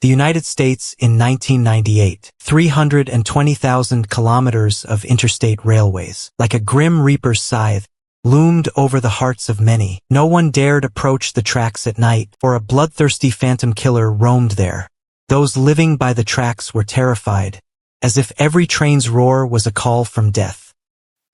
The United States in 1998. 320,000 kilometers of interstate railways, like a grim reaper's scythe, loomed over the hearts of many. No one dared approach the tracks at night, for a bloodthirsty phantom killer roamed there. Those living by the tracks were terrified, as if every train's roar was a call from death.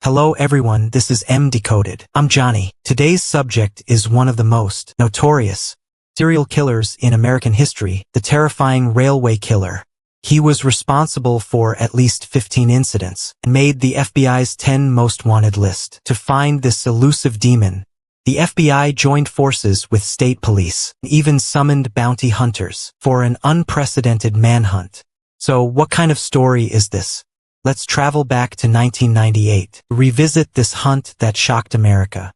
Hello everyone, this is M Decoded. I'm Johnny. Today's subject is one of the most notorious serial killers in American history, the terrifying railway killer. He was responsible for at least 15 incidents and made the FBI's 10 most wanted list. To find this elusive demon, the FBI joined forces with state police and even summoned bounty hunters for an unprecedented manhunt. So what kind of story is this? Let's travel back to 1998, revisit this hunt that shocked America.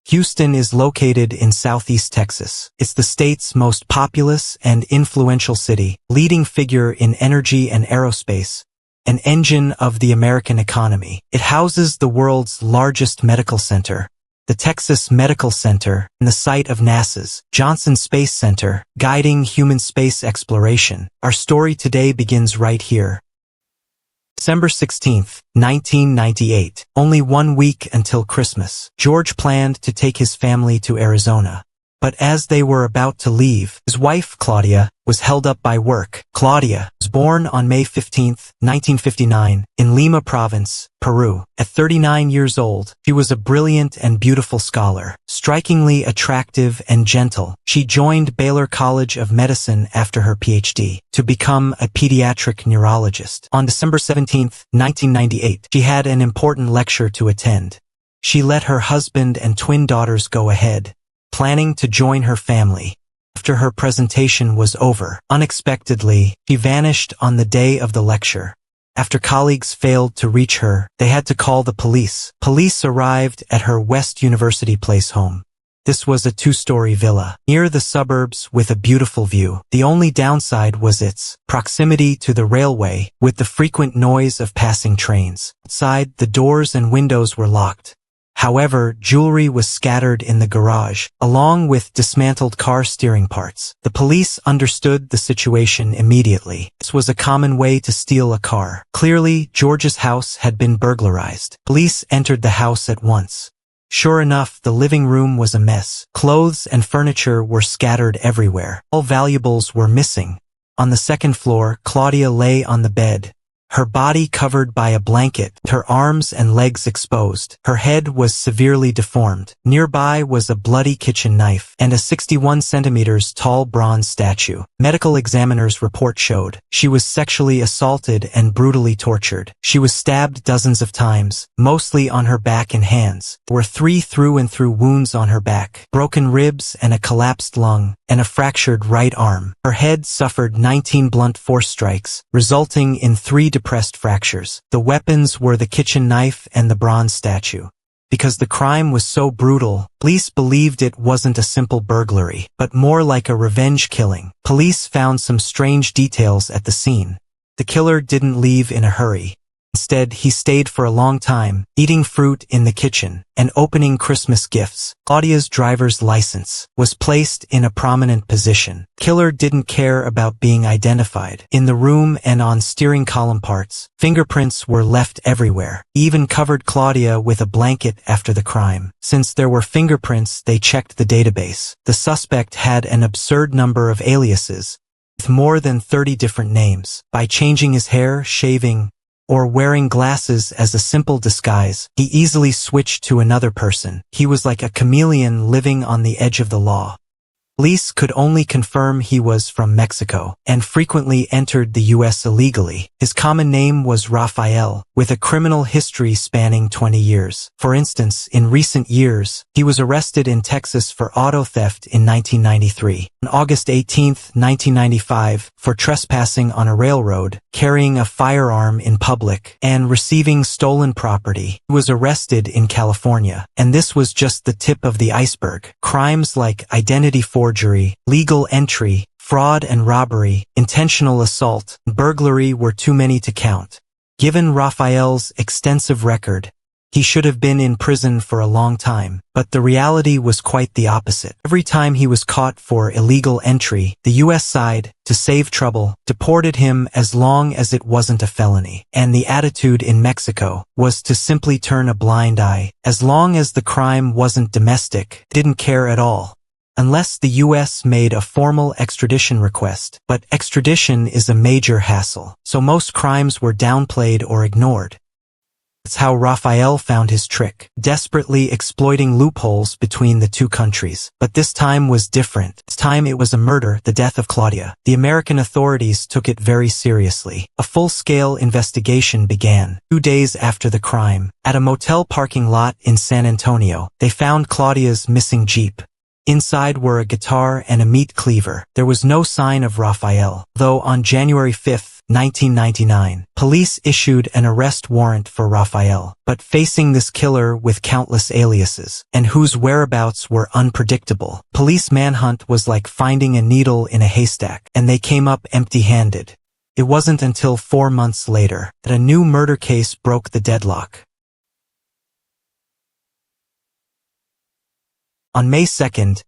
Houston is located in southeast Texas. It's the state's most populous and influential city, leading figure in energy and aerospace, an engine of the American economy. It houses the world's largest medical center, the Texas Medical Center, and the site of NASA's Johnson Space Center, guiding human space exploration. Our story today begins right here. December 16, 1998. Only 1 week until Christmas. George planned to take his family to Arizona. But as they were about to leave, his wife, Claudia, was held up by work. Claudia was born on May 15, 1959, in Lima Province, Peru. At 39 years old, she was a brilliant and beautiful scholar. Strikingly attractive and gentle, she joined Baylor College of Medicine after her PhD to become a pediatric neurologist. On December 17, 1998, she had an important lecture to attend. She let her husband and twin daughters go ahead, planning to join her family. After her presentation was over, unexpectedly, she vanished on the day of the lecture. After colleagues failed to reach her, they had to call the police. Police arrived at her West University Place home. This was a 2-story villa near the suburbs with a beautiful view. The only downside was its proximity to the railway, with the frequent noise of passing trains. Outside, the doors and windows were locked. However, jewelry was scattered in the garage, along with dismantled car steering parts. The police understood the situation immediately. This was a common way to steal a car. Clearly, George's house had been burglarized. Police entered the house at once. Sure enough, the living room was a mess. Clothes and furniture were scattered everywhere. All valuables were missing. On the second floor, Claudia lay on the bed, her body covered by a blanket, her arms and legs exposed. Her head was severely deformed. Nearby was a bloody kitchen knife and a 61 centimeters tall bronze statue. Medical examiner's report showed she was sexually assaulted and brutally tortured. She was stabbed dozens of times, mostly on her back and hands. There were 3 through-and-through wounds on her back, broken ribs and a collapsed lung, and a fractured right arm. Her head suffered 19 blunt force strikes, resulting in 3 depressed fractures. The weapons were the kitchen knife and the bronze statue. Because the crime was so brutal, police believed it wasn't a simple burglary, but more like a revenge killing. Police found some strange details at the scene. The killer didn't leave in a hurry. Instead, he stayed for a long time, eating fruit in the kitchen and opening Christmas gifts. Claudia's driver's license was placed in a prominent position. Killer didn't care about being identified. In the room and on steering column parts, fingerprints were left everywhere. He even covered Claudia with a blanket after the crime. Since there were fingerprints, they checked the database. The suspect had an absurd number of aliases, with more than 30 different names. By changing his hair, shaving, or wearing glasses as a simple disguise, he easily switched to another person. He was like a chameleon living on the edge of the law. Police could only confirm he was from Mexico and frequently entered the U.S. illegally. His common name was Rafael, with a criminal history spanning 20 years. For instance, in recent years, he was arrested in Texas for auto theft in 1993. On August 18, 1995, for trespassing on a railroad, carrying a firearm in public, and receiving stolen property. He was arrested in California. And this was just the tip of the iceberg. Crimes like identity forgery, legal entry, fraud and robbery, intentional assault, and burglary were too many to count. Given Rafael's extensive record, He should have been in prison for a long time, but the reality was quite the opposite. Every time he was caught for illegal entry, the U.S. side, to save trouble, deported him as long as it wasn't a felony. And the attitude in Mexico was to simply turn a blind eye. As long as the crime wasn't domestic, they didn't care at all. Unless the U.S. made a formal extradition request. But extradition is a major hassle, so most crimes were downplayed or ignored. That's how Rafael found his trick, desperately exploiting loopholes between the two countries. But this time was different. This time it was a murder, the death of Claudia. The American authorities took it very seriously. A full-scale investigation began. 2 days after the crime, at a motel parking lot in San Antonio, they found Claudia's missing Jeep. Inside were a guitar and a meat cleaver. There was no sign of Rafael, though on January 5, 1999, police issued an arrest warrant for Rafael, but facing this killer with countless aliases, and whose whereabouts were unpredictable, police manhunt was like finding a needle in a haystack, and they came up empty-handed. It wasn't until 4 months later that a new murder case broke the deadlock. On May 2,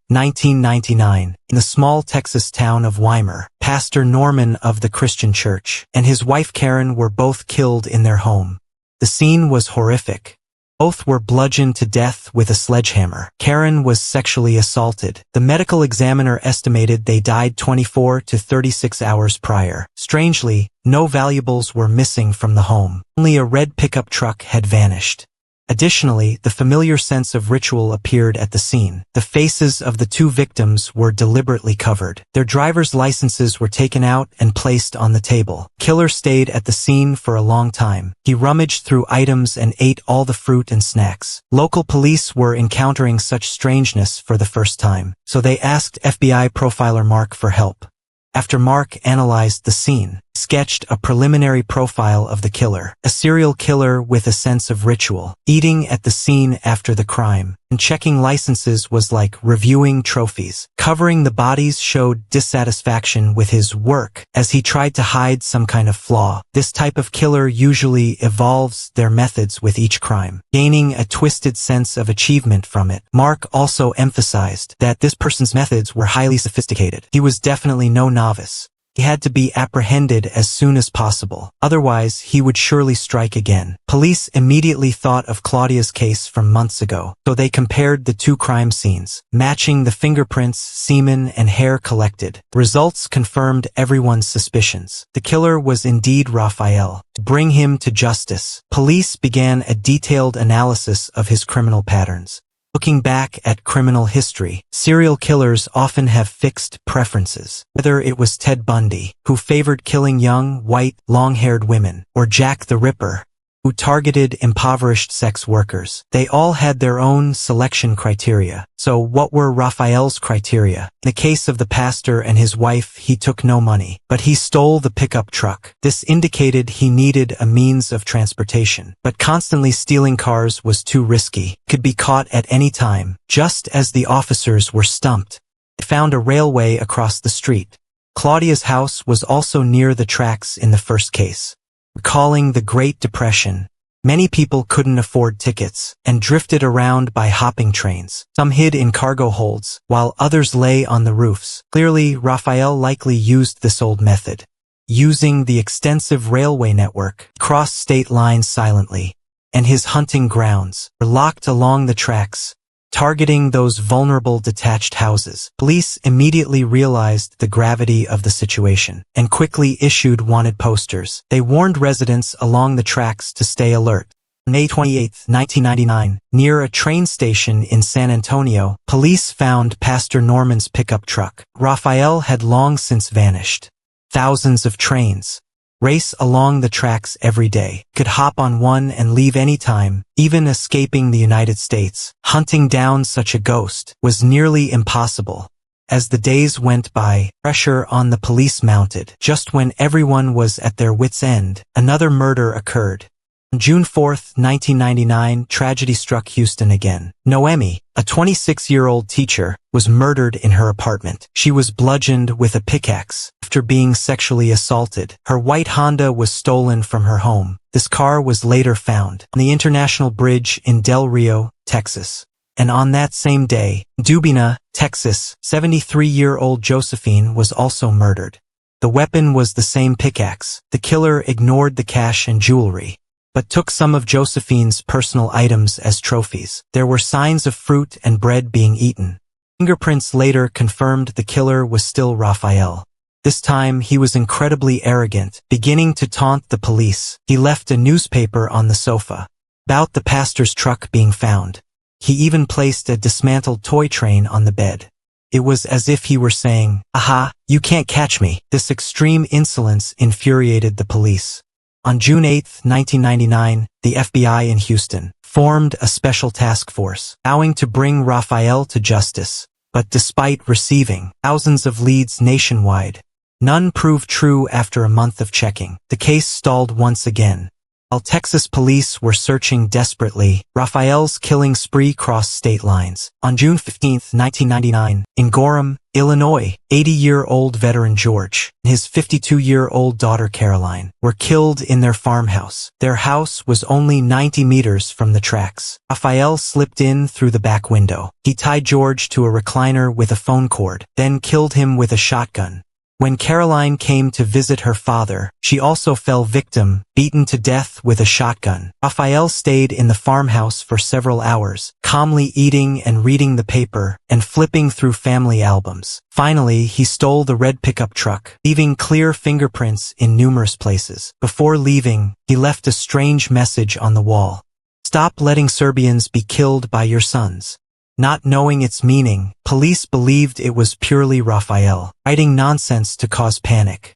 1999, in the small Texas town of Weimar, Pastor Norman of the Christian Church and his wife Karen were both killed in their home. The scene was horrific. Both were bludgeoned to death with a sledgehammer. Karen was sexually assaulted. The medical examiner estimated they died 24 to 36 hours prior. Strangely, no valuables were missing from the home. Only a red pickup truck had vanished. Additionally, the familiar sense of ritual appeared at the scene. The faces of the two victims were deliberately covered. Their driver's licenses were taken out and placed on the table. Killer stayed at the scene for a long time. He rummaged through items and ate all the fruit and snacks. Local police were encountering such strangeness for the first time, so they asked FBI profiler Mark for help. After Mark analyzed the scene, sketched a preliminary profile of the killer, a serial killer with a sense of ritual. Eating at the scene after the crime and checking licenses was like reviewing trophies. Covering the bodies showed dissatisfaction with his work as he tried to hide some kind of flaw. This type of killer usually evolves their methods with each crime, gaining a twisted sense of achievement from it. Mark also emphasized that this person's methods were highly sophisticated. He was definitely no novice. He had to be apprehended as soon as possible, otherwise he would surely strike again. Police immediately thought of Claudia's case from months ago, so they compared the two crime scenes, matching the fingerprints, semen, and hair collected. Results confirmed everyone's suspicions. The killer was indeed Rafael. To bring him to justice, police began a detailed analysis of his criminal patterns. Looking back at criminal history, serial killers often have fixed preferences. Whether it was Ted Bundy, who favored killing young, white, long-haired women, or Jack the Ripper, who targeted impoverished sex workers, they all had their own selection criteria. So what were Rafael's criteria? In the case of the pastor and his wife, he took no money, but he stole the pickup truck. This indicated he needed a means of transportation. But constantly stealing cars was too risky. Could be caught at any time. Just as the officers were stumped, they found a railway across the street. Claudia's house was also near the tracks in the first case. Recalling the Great Depression, many people couldn't afford tickets and drifted around by hopping trains. Some hid in cargo holds, while others lay on the roofs. Clearly, Rafael likely used this old method. Using the extensive railway network, he crossed state lines silently, and his hunting grounds were locked along the tracks, targeting those vulnerable detached houses. Police immediately realized the gravity of the situation and quickly issued wanted posters. They warned residents along the tracks to stay alert. On May 28, 1999, near a train station in San Antonio, police found Pastor Norman's pickup truck. Rafael had long since vanished. Thousands of trains race along the tracks every day, could hop on one and leave any time, even escaping the United States. Hunting down such a ghost was nearly impossible. As the days went by, pressure on the police mounted. Just when everyone was at their wits' end, another murder occurred. On June 4, 1999, tragedy struck Houston again. Noemi, a 26-year-old teacher, was murdered in her apartment. She was bludgeoned with a pickaxe. after being sexually assaulted. Her white Honda was stolen from her home. This car was later found on the International Bridge in Del Rio, Texas. And on that same day, Dubina, Texas, 73-year-old Josephine was also murdered. The weapon was the same pickaxe. The killer ignored the cash and jewelry, but took some of Josephine's personal items as trophies. There were signs of fruit and bread being eaten. Fingerprints later confirmed the killer was still Rafael. This time he was incredibly arrogant, beginning to taunt the police. He left a newspaper on the sofa about the pastor's truck being found. He even placed a dismantled toy train on the bed. It was as if he were saying, "Aha, you can't catch me." This extreme insolence infuriated the police. On June 8, 1999, the FBI in Houston formed a special task force, vowing to bring Rafael to justice. But despite receiving thousands of leads nationwide, none proved true. After a month of checking, the case stalled once again. While Texas police were searching desperately, Rafael's killing spree crossed state lines. On June 15, 1999, in Gorham, Illinois, 80-year-old veteran George and his 52-year-old daughter Caroline were killed in their farmhouse. Their house was only 90 meters from the tracks. Rafael slipped in through the back window. He tied George to a recliner with a phone cord, then killed him with a shotgun. When Caroline came to visit her father, she also fell victim, beaten to death with a shotgun. Rafael stayed in the farmhouse for several hours, calmly eating and reading the paper and flipping through family albums. Finally, he stole the red pickup truck, leaving clear fingerprints in numerous places. Before leaving, he left a strange message on the wall. "Stop letting Serbians be killed by your sons." Not knowing its meaning, police believed it was purely Rafael, writing nonsense to cause panic.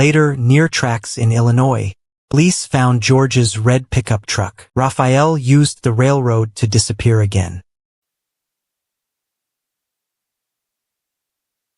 Later, near tracks in Illinois, police found George's red pickup truck. Rafael used the railroad to disappear again.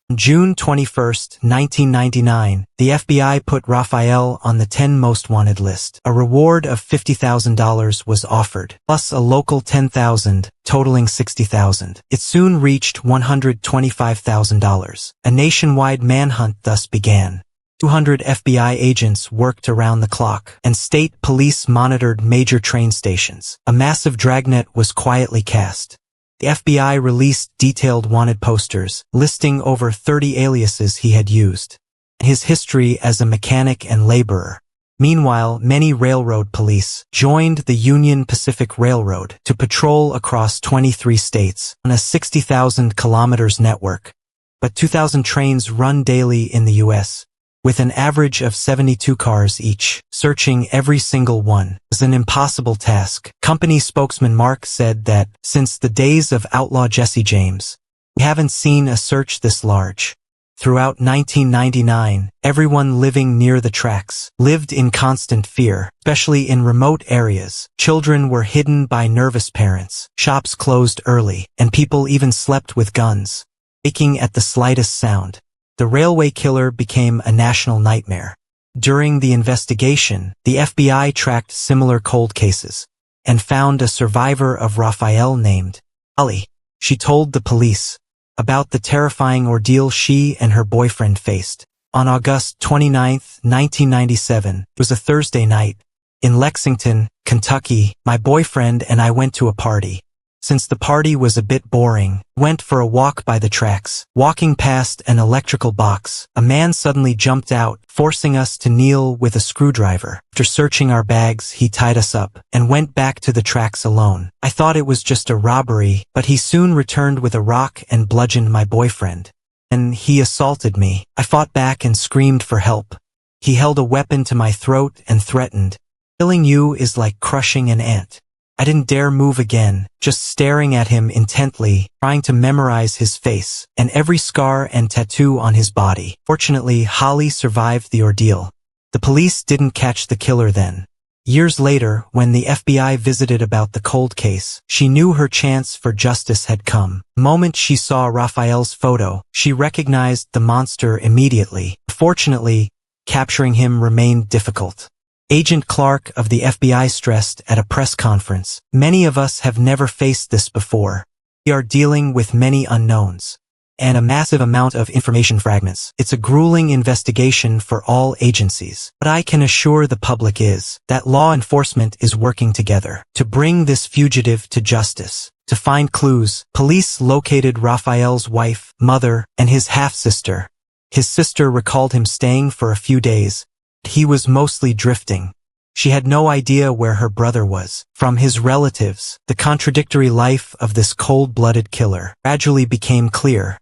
On June 21, 1999, the FBI put Rafael on the 10 most wanted list. A reward of $50,000 was offered, plus a local $10,000, totaling $60,000. It soon reached $125,000. A nationwide manhunt thus began. 200 FBI agents worked around the clock, and state police monitored major train stations. A massive dragnet was quietly cast. The FBI released detailed wanted posters, listing over 30 aliases he had used, and his history as a mechanic and laborer. Meanwhile, many railroad police joined the Union Pacific Railroad to patrol across 23 states on a 60,000 kilometers network. But 2,000 trains run daily in the U.S., with an average of 72 cars each. Searching every single one was an impossible task. Company spokesman Mark said that, since the days of outlaw Jesse James, we haven't seen a search this large. Throughout 1999, everyone living near the tracks lived in constant fear, especially in remote areas. Children were hidden by nervous parents, shops closed early, and people even slept with guns, waking at the slightest sound. The railway killer became a national nightmare. During the investigation, the FBI tracked similar cold cases and found a survivor of Rafael named Ali. She told the police about the terrifying ordeal she and her boyfriend faced. On August 29, 1997, it was a Thursday night. In Lexington, Kentucky, my boyfriend and I went to a party. Since the party was a bit boring, went for a walk by the tracks. Walking past an electrical box, a man suddenly jumped out, forcing us to kneel with a screwdriver. After searching our bags, he tied us up and went back to the tracks alone. I thought it was just a robbery, but he soon returned with a rock and bludgeoned my boyfriend. And he assaulted me. I fought back and screamed for help. He held a weapon to my throat and threatened, "Killing you is like crushing an ant." I didn't dare move again, just staring at him intently, trying to memorize his face and every scar and tattoo on his body. Fortunately, Holly survived the ordeal. The police didn't catch the killer then. Years later, when the FBI visited about the cold case, she knew her chance for justice had come. The moment she saw Rafael's photo, she recognized the monster immediately. Fortunately, capturing him remained difficult. Agent Clark of the FBI stressed at a press conference, "Many of us have never faced this before. We are dealing with many unknowns. and a massive amount of information fragments. It's a grueling investigation for all agencies. What I can assure the public is that law enforcement is working together to bring this fugitive to justice. To find clues, police located Rafael's wife, mother, and his half-sister. His sister recalled him staying for a few days. He was mostly drifting. She had no idea where her brother was. From his relatives, the contradictory life of this cold-blooded killer gradually became clear.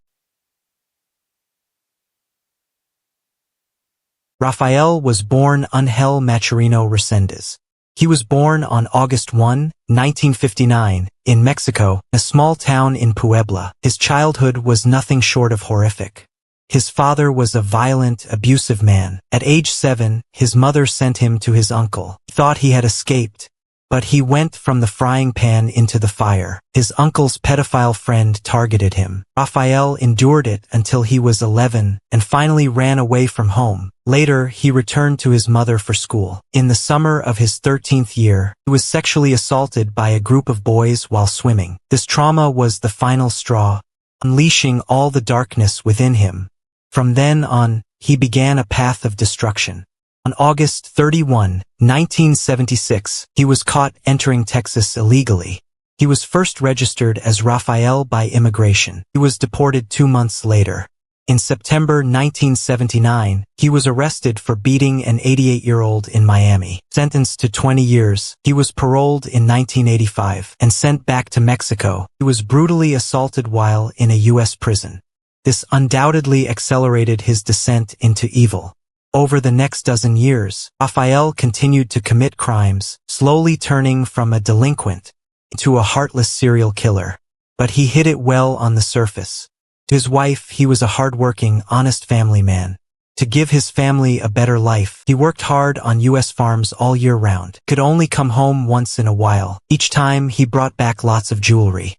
Rafael was born Ángel Maturino Resendiz. He was born on August 1, 1959, in Mexico, a small town in Puebla. His childhood was nothing short of horrific. His father was a violent, abusive man. At age 7, his mother sent him to his uncle. He thought he had escaped, but he went from the frying pan into the fire. His uncle's pedophile friend targeted him. Rafael endured it until he was 11 and finally ran away from home. Later, he returned to his mother for school. In the summer of his 13th year, he was sexually assaulted by a group of boys while swimming. This trauma was the final straw, unleashing all the darkness within him. From then on, he began a path of destruction. On August 31, 1976, he was caught entering Texas illegally. He was first registered as Rafael by immigration. He was deported 2 months later. In September 1979, he was arrested for beating an 88-year-old in Miami. Sentenced to 20 years, he was paroled in 1985 and sent back to Mexico. He was brutally assaulted while in a U.S. prison. This undoubtedly accelerated his descent into evil. Over the next dozen years, Rafael continued to commit crimes, slowly turning from a delinquent into a heartless serial killer. But he hid it well on the surface. To his wife, he was a hard-working, honest family man. To give his family a better life, he worked hard on U.S. farms all year round. Could only come home once in a while. Each time, he brought back lots of jewelry.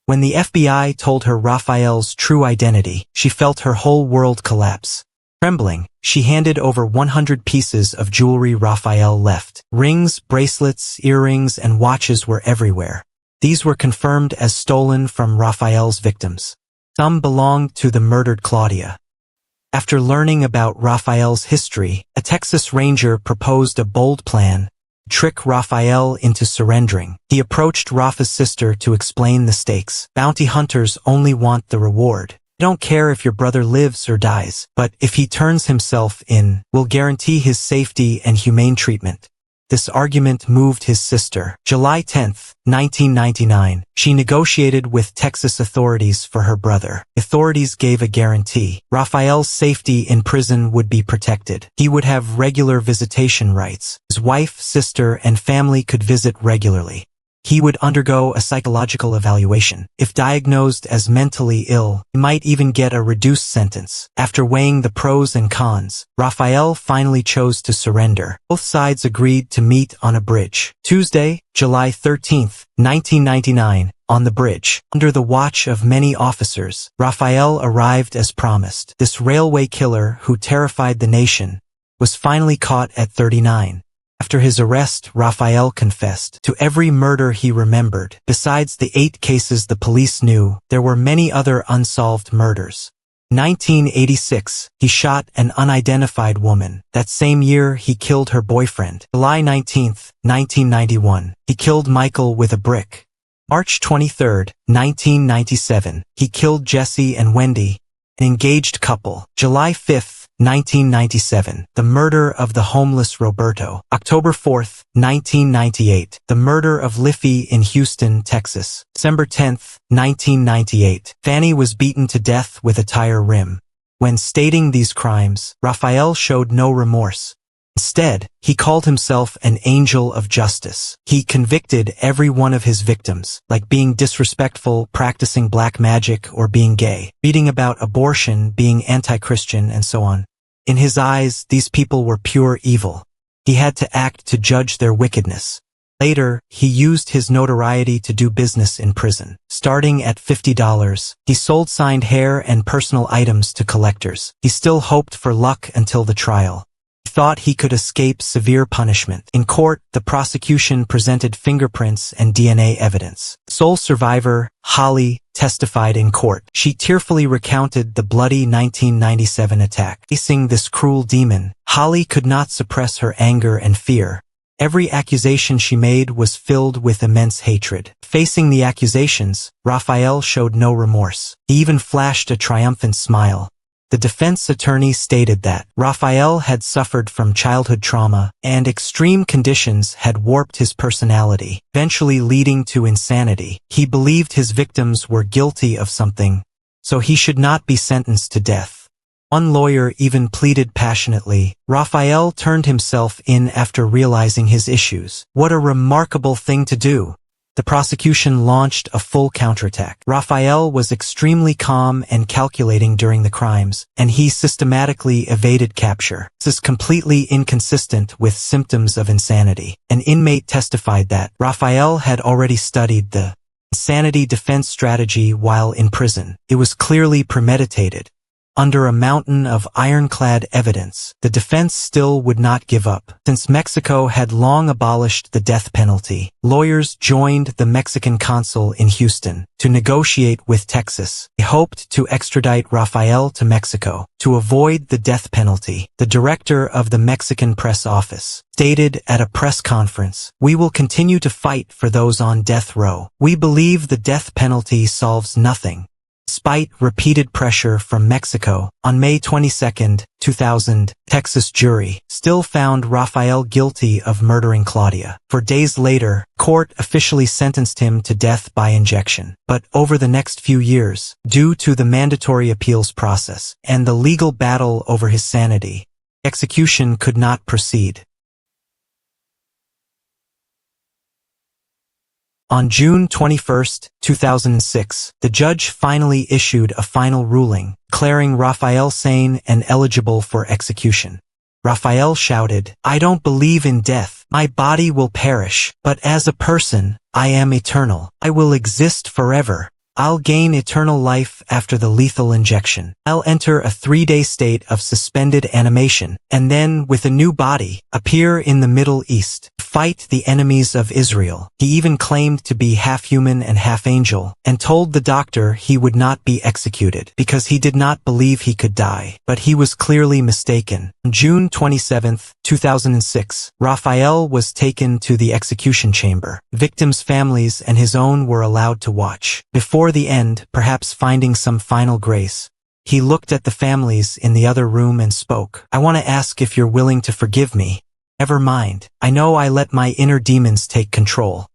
When the FBI told her Rafael's true identity, she felt her whole world collapse. Trembling, she handed over 100 pieces of jewelry Rafael left. Rings, bracelets, earrings, and watches were everywhere. These were confirmed as stolen from Rafael's victims. Some belonged to the murdered Claudia. After learning about Rafael's history, a Texas ranger proposed a bold plan to trick Rafael into surrendering. He approached Rafa's sister to explain the stakes. Bounty hunters only want the reward. They don't care if your brother lives or dies, but if he turns himself in, we'll guarantee his safety and humane treatment. This argument moved his sister. July 10, 1999, she negotiated with Texas authorities for her brother. Authorities gave a guarantee. Rafael's safety in prison would be protected. He would have regular visitation rights. His wife, sister, and family could visit regularly. He would undergo a psychological evaluation. If diagnosed as mentally ill, he might even get a reduced sentence. After weighing the pros and cons, Rafael finally chose to surrender. Both sides agreed to meet on a bridge. Tuesday, July 13, 1999, on the bridge. Under the watch of many officers, Rafael arrived as promised. This railway killer who terrified the nation was finally caught at 39. After his arrest, Rafael confessed to every murder he remembered. Besides the 8 cases the police knew, there were many other unsolved murders. 1986, he shot an unidentified woman. That same year, he killed her boyfriend. July 19, 1991, he killed Michael with a brick. March 23, 1997, he killed Jesse and Wendy, an engaged couple. July 5, 1997, the murder of the homeless Roberto. October 4, 1998, the murder of Liffey in Houston, Texas. December 10, 1998, Fanny was beaten to death with a tire rim. When stating these crimes, Rafael showed no remorse. Instead, he called himself an angel of justice. He convicted every one of his victims, like being disrespectful, practicing black magic, or being gay, reading about abortion, being anti-Christian, and so on. In his eyes, these people were pure evil. He had to act to judge their wickedness. Later, he used his notoriety to do business in prison. Starting at $50, he sold signed hair and personal items to collectors. He still hoped for luck until the trial. He thought he could escape severe punishment. In court, the prosecution presented fingerprints and DNA evidence. Sole survivor, Holly, testified in court. She tearfully recounted the bloody 1997 attack. Facing this cruel demon, Holly could not suppress her anger and fear. Every accusation she made was filled with immense hatred. Facing the accusations, Rafael showed no remorse. He even flashed a triumphant smile. The defense attorney stated that Rafael had suffered from childhood trauma, and extreme conditions had warped his personality, eventually leading to insanity. He believed his victims were guilty of something, so he should not be sentenced to death. One lawyer even pleaded passionately. Rafael turned himself in after realizing his issues. What a remarkable thing to do! The prosecution launched a full counterattack. Rafael was extremely calm and calculating during the crimes, and he systematically evaded capture. This is completely inconsistent with symptoms of insanity. An inmate testified that Rafael had already studied the insanity defense strategy while in prison. It was clearly premeditated. Under a mountain of ironclad evidence, the defense still would not give up. Since Mexico had long abolished the death penalty, lawyers joined the Mexican consul in Houston to negotiate with Texas. They hoped to extradite Rafael to Mexico to avoid the death penalty. The director of the Mexican press office stated at a press conference, "We will continue to fight for those on death row. We believe the death penalty solves nothing." Despite repeated pressure from Mexico, on May 22, 2000, Texas jury still found Rafael guilty of murdering Claudia. 4 days later, court officially sentenced him to death by injection. But over the next few years, due to the mandatory appeals process and the legal battle over his sanity, execution could not proceed. On June 21, 2006, the judge finally issued a final ruling, declaring Rafael sane and eligible for execution. Rafael shouted, "I don't believe in death. My body will perish, but as a person, I am eternal. I will exist forever. I'll gain eternal life after the lethal injection. I'll enter a 3-day state of suspended animation, and then, with a new body, appear in the Middle East, fight the enemies of Israel." He even claimed to be half human and half angel, and told the doctor he would not be executed because he did not believe he could die. But he was clearly mistaken. On June 27, 2006, Rafael was taken to the execution chamber. Victims' families and his own were allowed to watch. Before the end, perhaps finding some final grace, he looked at the families in the other room and spoke. "I want to ask if you're willing to forgive me. Never mind. I know I let my inner demons take control."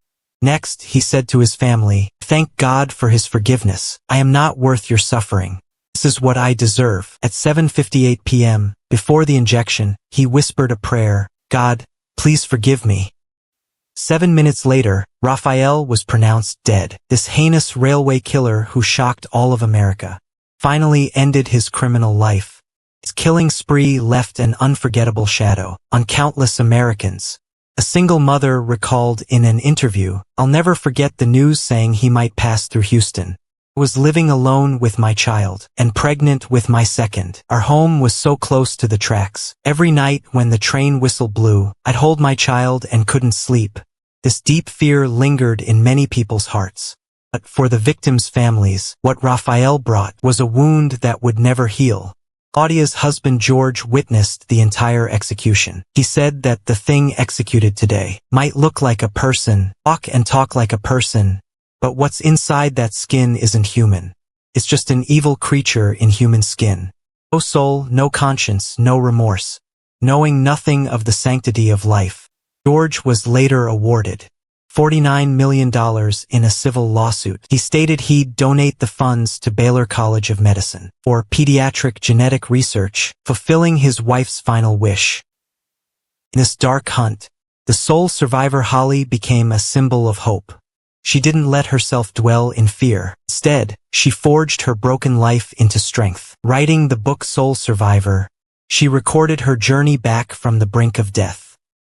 Next, he said to his family, "Thank God for his forgiveness. I am not worth your suffering. This is what I deserve." At 7:58 p.m., before the injection, he whispered a prayer, "God, please forgive me." 7 minutes later, Rafael was pronounced dead. This heinous railway killer who shocked all of America finally ended his criminal life. His killing spree left an unforgettable shadow on countless Americans. A single mother recalled in an interview, "I'll never forget the news saying he might pass through Houston. I was living alone with my child, and pregnant with my second. Our home was so close to the tracks. Every night when the train whistle blew, I'd hold my child and couldn't sleep." This deep fear lingered in many people's hearts. But for the victims' families, what Rafael brought was a wound that would never heal. Claudia's husband George witnessed the entire execution. He said that the thing executed today might look like a person, walk and talk like a person, but what's inside that skin isn't human. It's just an evil creature in human skin. No soul, no conscience, no remorse. Knowing nothing of the sanctity of life. George was later awarded $49 million in a civil lawsuit. He stated he'd donate the funds to Baylor College of Medicine for pediatric genetic research, fulfilling his wife's final wish. In this dark hunt, the sole survivor Holly became a symbol of hope. She didn't let herself dwell in fear. Instead, she forged her broken life into strength. Writing the book Soul Survivor, she recorded her journey back from the brink of death.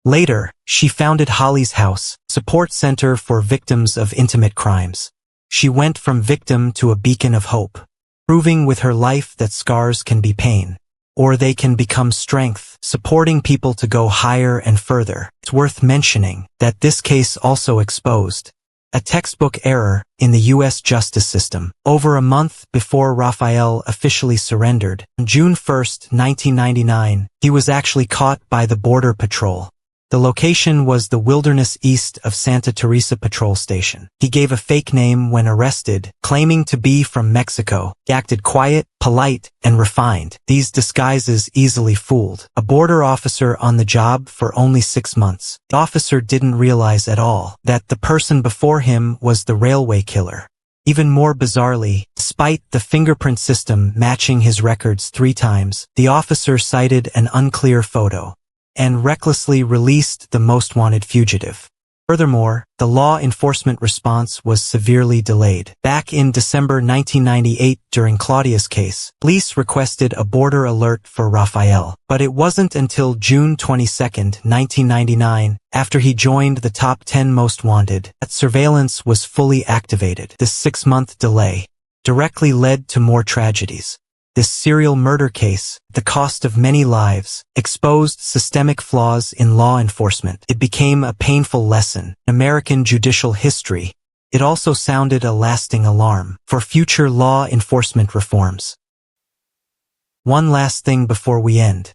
Later, she founded Holly's House, support center for victims of intimate crimes. She went from victim to a beacon of hope, proving with her life that scars can be pain. or they can become strength, supporting people to go higher and further. It's worth mentioning that this case also exposed a textbook error in the U.S. justice system. Over a month before Rafael officially surrendered, on June 1, 1999, he was actually caught by the Border Patrol. The location was the wilderness east of Santa Teresa Patrol Station. He gave a fake name when arrested, claiming to be from Mexico. He acted quiet, polite, and refined. These disguises easily fooled a border officer on the job for only 6 months. The officer didn't realize at all that the person before him was the railway killer. Even more bizarrely, despite the fingerprint system matching his records 3 times, the officer cited an unclear photo and recklessly released the most wanted fugitive. Furthermore, the law enforcement response was severely delayed. Back in December 1998, during Claudia's case, police requested a border alert for Rafael. But it wasn't until June 22, 1999, after he joined the top 10 most wanted, that surveillance was fully activated. This 6-month delay directly led to more tragedies. This serial murder case, the cost of many lives, exposed systemic flaws in law enforcement. It became a painful lesson in American judicial history. It also sounded a lasting alarm for future law enforcement reforms. One last thing before we end.